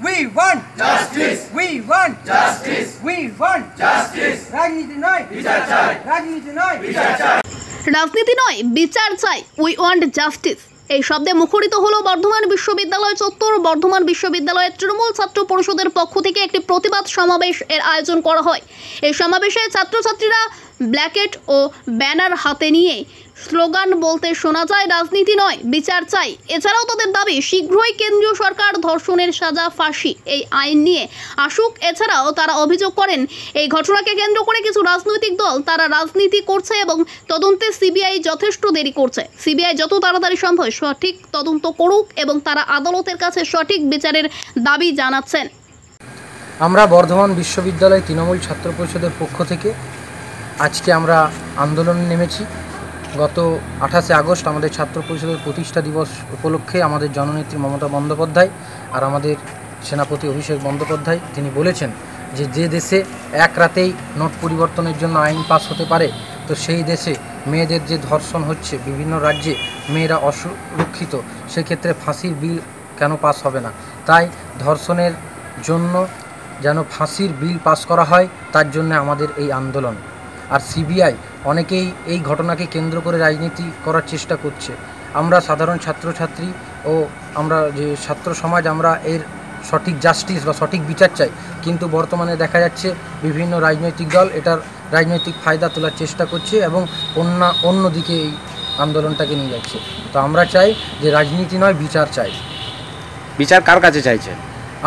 We want justice. We want Justice. We want Justice. রাজনীতি নয় বিচার চাই। রাজনীতি নয় বিচার চাই। রাজনীতি নয়, বিচার চাই। We want justice. এই শব্দে মুখরিত হলো বর্ধমান বিশ্ববিদ্যালয় চত্বর। বর্ধমান বিশ্ববিদ্যালয়ের তৃণমূল ছাত্র পরিষদের পক্ষ থেকে একটি প্রতিবাদ সমাবেশ এর আয়োজন করা হয়। এই সমাবেশে ছাত্রছাত্রীরা ব্ল্যাকেট ও ব্যানার হাতে নিয়ে স্লোগান বলতে শোনা যায়, রাজনীতি নয়, বিচার চাই। এছাড়াও তাদের দাবি শীঘ্রই কেন্দ্রীয় সরকার ধর্ষণের সাজা ফাঁসি এই আইন নিয়ে আসুক। এছাড়াও তারা অভিযোগ করেন, এই ঘটনাকে কেন্দ্র করে কিছু রাজনৈতিক দল তারা রাজনীতি করছে এবং তদন্তে সিবিআই যথেষ্ট দেরি করছে। সিবিআই যত তাড়াতাড়ি সম্ভব সঠিক তদন্ত করুক এবং তারা আদালতের কাছে সঠিক বিচারের দাবি জানাচ্ছেন। আমরা বর্ধমান বিশ্ববিদ্যালয় তৃণমূল ছাত্র পরিষদের পক্ষ থেকে আজকে আমরা আন্দোলনে নেমেছি। গত 28শে আগস্ট আমাদের ছাত্র পরিষদের প্রতিষ্ঠা দিবস উপলক্ষে আমাদের জননেত্রী মমতা বন্দ্যোপাধ্যায় আর আমাদের সেনাপতি অভিষেক বন্দ্যোপাধ্যায় তিনি বলেছেন যে দেশে এক রাতেই নোট পরিবর্তনের জন্য আইন পাস হতে পারে, তো সেই দেশে মেয়েদের যে ধর্ষণ হচ্ছে বিভিন্ন রাজ্যে, মেয়েরা অসুরক্ষিত, সেক্ষেত্রে ফাঁসির বিল কেন পাস হবে না? তাই ধর্ষণের জন্য যেন ফাঁসির বিল পাস করা হয়, তার জন্য আমাদের এই আন্দোলন। আর সিবিআই অনেকেই এই ঘটনাকে কেন্দ্র করে রাজনীতি করার চেষ্টা করছে। আমরা সাধারণ ছাত্রছাত্রী ও আমরা যে ছাত্র সমাজ, আমরা এর সঠিক জাস্টিস বা সঠিক বিচার চাই। কিন্তু বর্তমানে দেখা যাচ্ছে বিভিন্ন রাজনৈতিক দল এটার রাজনৈতিক ফায়দা তোলার চেষ্টা করছে এবং অন্যদিকে এই আন্দোলনটাকে নিয়ে যাচ্ছে। তো আমরা চাই যে রাজনীতি নয়, বিচার চাই। বিচার কার কাছে চাইছেন?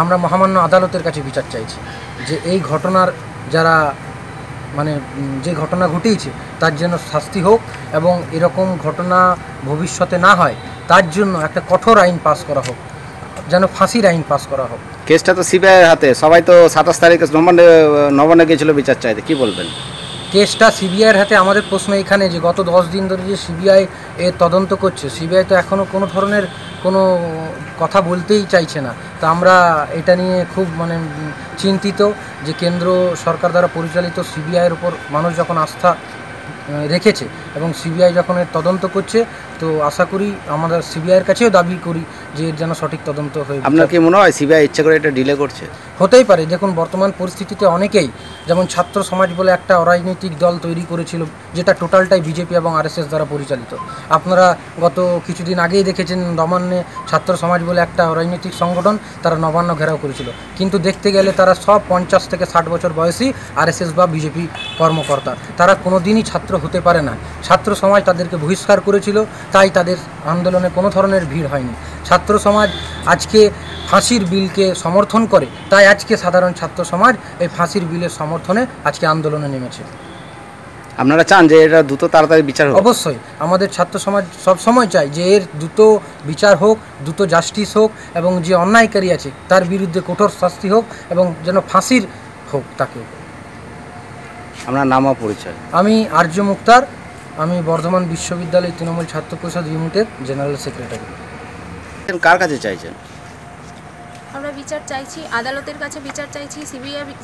আমরা মহামান্য আদালতের কাছে বিচার চাইছি যে এই ঘটনার যারা যে ঘটনা ঘটিয়েছে তার জন্য শাস্তি হোক এবং এরকম ঘটনা ভবিষ্যতে না হয় তার জন্য একটা কঠোর আইন পাস করা হোক, যেন ফাঁসির আইন পাস করা হোক। কেসটা তো সিবিআইয়ের হাতে, সবাই তো 27 তারিখে নবান্নে গিয়েছিল বিচার চাইতে, কি বলবেন? কেসটা সিবিআইয়ের হাতে। আমাদের প্রশ্ন এখানে যে গত 10 দিন ধরে যে সিবিআই এর তদন্ত করছে, সিবিআই তো এখনও কোনো ধরনের কোনো কথা বলতেই চাইছে না। তো আমরা এটা নিয়ে খুব চিন্তিত যে কেন্দ্র সরকার দ্বারা পরিচালিত সিবিআইয়ের উপর মানুষ যখন আস্থা রেখেছে এবং সিবিআই যখন এর তদন্ত করছে, তো আশা করি আমাদের সিবিআইয়ের কাছেও দাবি করি যে এর যেন সঠিক তদন্ত হয়ে। আপনার কি মনে হয় সিবিআই ইচ্ছা করে এটা ডিলে করছে? হতেই পারে। দেখুন, বর্তমান পরিস্থিতিতে অনেকেই, যেমন ছাত্র সমাজ বলে একটা অরাজনৈতিক দল তৈরি করেছিল যেটা টোটালটাই বিজেপি এবং আরএসএস দ্বারা পরিচালিত। আপনারা গত কিছুদিন আগেই দেখেছেন নবান্নে ছাত্র সমাজ বলে একটা অরাজনৈতিক সংগঠন, তারা নবান্ন ঘেরাও করেছিল। কিন্তু দেখতে গেলে তারা সব 50 থেকে 60 বছর বয়সী আরএসএস বা বিজেপি কর্মকর্তা। তারা কোনো দিনই ছাত্র হতে পারে না। ছাত্র সমাজ তাদেরকে বহিষ্কার করেছিল, তাই তাদের আন্দোলনে কোনো ধরনের ভিড় হয়নি। ছাত্র সমাজ আজকে ফাঁসির বিলকে সমর্থন করে, তাই আজকে সাধারণ ছাত্র সমাজ এই ফাঁসির বিলের সমর্থনে আজকে আন্দোলনে নেমেছে। আপনারা চান যে এটা দ্রুত তাড়াতাড়ি বিচার হোক? অবশ্যই আমাদের ছাত্র সমাজ সবসময় চায় যে এর দ্রুত বিচার হোক, দ্রুত জাস্টিস হোক এবং যে অন্যায়কারী আছে তার বিরুদ্ধে কঠোর শাস্তি হোক এবং যেন ফাঁসির হোক তাকে। আপনার নাম ও পরিচয়? আমি আর্য মুক্তার, আমি বর্ধমান বিশ্ববিদ্যালয় তৃণমূল ছাত্র পরিষদ ইউনিটের জেনারেল সেক্রেটারি। কার কাছে চাইছেন? আমরা বিচার চাইছি, আদালতের কাছে বিচার চাইছি।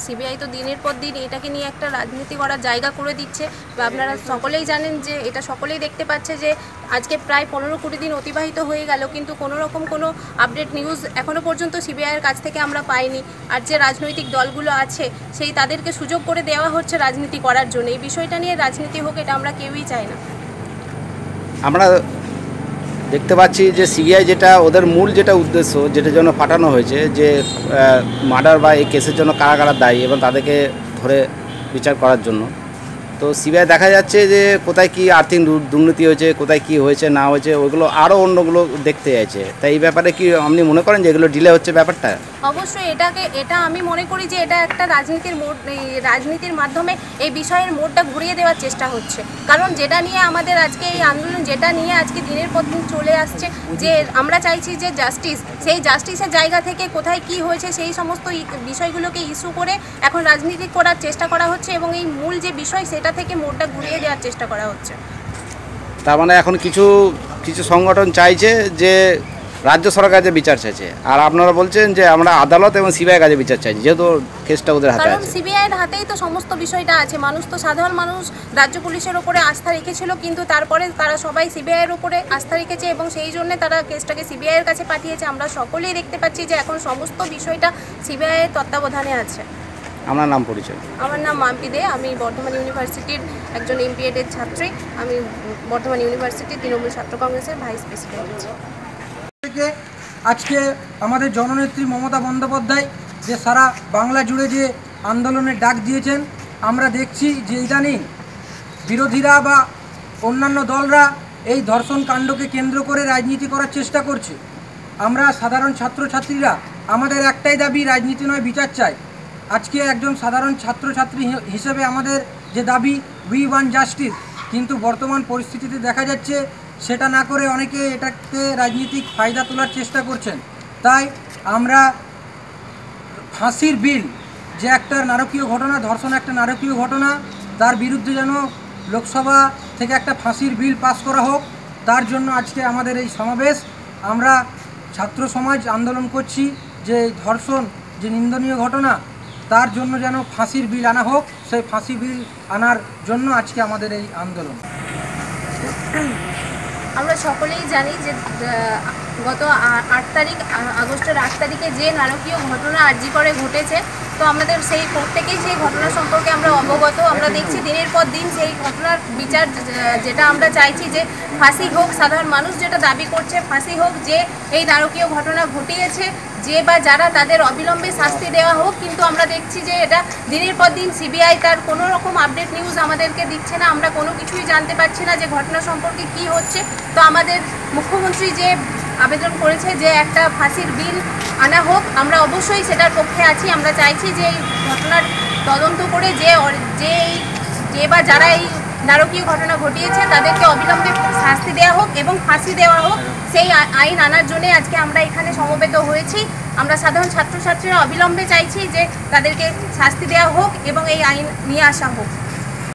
সিবিআই তো দিনের পর দিন এটাকে নিয়ে একটা রাজনীতি করার জায়গা করে দিচ্ছে। বা আপনারা সকলেই জানেন যে এটা সকলেই দেখতে পাচ্ছে যে আজকে প্রায় 15-20 দিন অতিবাহিত হয়ে গেল, কিন্তু কোনো রকম কোনো আপডেট নিউজ এখনও পর্যন্ত সিবিআইয়ের কাছ থেকে আমরা পাইনি। আর যে রাজনৈতিক দলগুলো আছে সেই তাদেরকে সুযোগ করে দেওয়া হচ্ছে রাজনীতি করার জন্য। এই বিষয়টা নিয়ে রাজনীতি হোক, এটা আমরা কেউই চাই না। আমরা দেখতে পাচ্ছি যে সিবিআই যেটা ওদের মূল যেটা উদ্দেশ্য, যেটার জন্য পাঠানো হয়েছে, যে মার্ডার বা এই কেসের জন্য কারা কারা দায়ী এবং তাদেরকে ধরে বিচার করার জন্য। তো সিবিআই দেখা যাচ্ছে যে কোথায় কি আর্থিক দুর্নীতি হয়েছে, কোথায় কি হয়েছে না হয়েছে, ওইগুলো আরও অন্যগুলো দেখতে চাইছে। তাই এই ব্যাপারে কি আপনি মনে করেন যে এগুলো ডিলে হচ্ছে ব্যাপারটা? অবশ্যই এটা আমি মনে করি যে এটা একটা রাজনীতির মাধ্যমে এই বিষয়ের মোড়টা ঘুরিয়ে দেওয়ার চেষ্টা হচ্ছে। কারণ যেটা নিয়ে আমাদের আজকে এই আন্দোলন, যেটা নিয়ে আজকে দিনের পর দিন চলে আসছে, যে আমরা চাইছি যে জাস্টিস, সেই জাস্টিসের জায়গা থেকে কোথায় কি হয়েছে সেই সমস্ত বিষয়গুলোকে ইস্যু করে এখন রাজনীতি করার চেষ্টা করা হচ্ছে এবং এই মূল যে বিষয় সেটা থেকে মোড়টা ঘুরিয়ে দেওয়ার চেষ্টা করা হচ্ছে। তার মানে এখন কিছু সংগঠন চাইছে যে রাজ্য সরকারের কাছে বিচার চাইছে, আর আপনারা বলছেন যে আমরা আদালত এবং সিবিআই কাছে বিচার চাইছি, যেহেতু কেসটা ওদের হাতে কারণ আছে। সিবিআইয়ের হাতেই তো সমস্ত বিষয়টা আছে। মানুষ তো, সাধারণ মানুষ রাজ্য পুলিশের ওপরে আস্থা রেখেছিল, কিন্তু তারপরে তারা সবাই সিবিআইয়ের ওপরে আস্থা রেখেছে এবং সেই জন্য তারা কেসটাকে সিবিআইয়ের কাছে পাঠিয়েছে। আমরা সকলেই দেখতে পাচ্ছি যে এখন সমস্ত বিষয়টা সিবিআইয়ের তত্ত্বাবধানে আছে। আমার নাম পরিচয়? আমার নাম মাম্পি দে, আমি বর্ধমান ইউনিভার্সিটির একজন এমপিএডের ছাত্রী। আমি বর্ধমান ইউনিভার্সিটির তৃণমূল ছাত্র কংগ্রেসের ভাইস প্রেসিডেন্ট আছি। আজকে আমাদের জননেত্রী মমতা বন্দ্যোপাধ্যায় যে সারা বাংলা জুড়ে যে আন্দোলনের ডাক দিয়েছেন, আমরা দেখছি যে ইদানিং বিরোধীরা বা অন্যান্য দলরা এই ধর্ষণ কাণ্ডকে কেন্দ্র করে রাজনীতি করার চেষ্টা করছে। আমরা সাধারণ ছাত্রছাত্রীরা আমাদের একটাই দাবি, রাজনীতি নয়, বিচার চাই। আজকে একজন সাধারণ ছাত্রছাত্রী হিসেবে আমাদের যে দাবি, উই ওয়ান্ট জাস্টিস, কিন্তু বর্তমান পরিস্থিতিতে দেখা যাচ্ছে সেটা না করে অনেকে এটাকে রাজনীতিক ফায়দা তোলার চেষ্টা করছেন। তাই আমরা ফাঁসির বিল, যে একটা নারকীয় ঘটনা, ধর্ষণ একটা নারকীয় ঘটনা, তার বিরুদ্ধে যেন লোকসভা থেকে একটা ফাঁসির বিল পাস করা হোক, তার জন্য আজকে আমাদের এই সমাবেশ। আমরা ছাত্র সমাজ আন্দোলন করছি যে ধর্ষণ যে নিন্দনীয় ঘটনা, তার জন্য যেন ফাঁসির বিল আনা হোক। সেই ফাঁসি বিল আনার জন্য আজকে আমাদের এই আন্দোলন। আমরা সকলেই জানি যে গত 8 তারিখ, আগস্টের 8 তারিখে যে নারকীয় ঘটনা আরজি করে ঘটেছে, তো আমাদের সেই প্রত্যেকেই সেই ঘটনা সম্পর্কে আমরা অবগত। আমরা দেখছি দিনের পর দিন সেই ঘটনার বিচার, যেটা আমরা চাইছি যে ফাঁসি হোক। সাধারণ মানুষ যেটা দাবি করছে ফাঁসি হোক, যে এই নারকীয় ঘটনা ঘটিয়েছে যে বা যারা, তাদের অবিলম্বে শাস্তি দেওয়া হোক। কিন্তু আমরা দেখছি যে এটা দিনের পর দিন সিবিআই তার কোনো রকম আপডেট নিউজ আমাদেরকে দিচ্ছে না। আমরা কোনো কিছুই জানতে পারছি না যে ঘটনা সম্পর্কে কি হচ্ছে। তো আমাদের মুখ্যমন্ত্রী যে আবেদন করেছে যে একটা ফাঁসির বিল আনা হোক, আমরা অবশ্যই সেটার পক্ষে আছি। আমরা চাইছি যে এই ঘটনার তদন্ত করে যে বা যারা এই নারকীয় ঘটনা ঘটিয়েছে তাদেরকে অবিলম্বে শাস্তি দেওয়া হোক এবং ফাঁসি দেওয়া হোক। সেই আইন আনার জন্য আজকে আমরা এখানে সমবেত হয়েছি। আমরা সাধারণ ছাত্রছাত্রীরা অবিলম্বে চাইছি যে তাদেরকে শাস্তি দেওয়া হোক এবং এই আইন নিয়ে আসা হোক।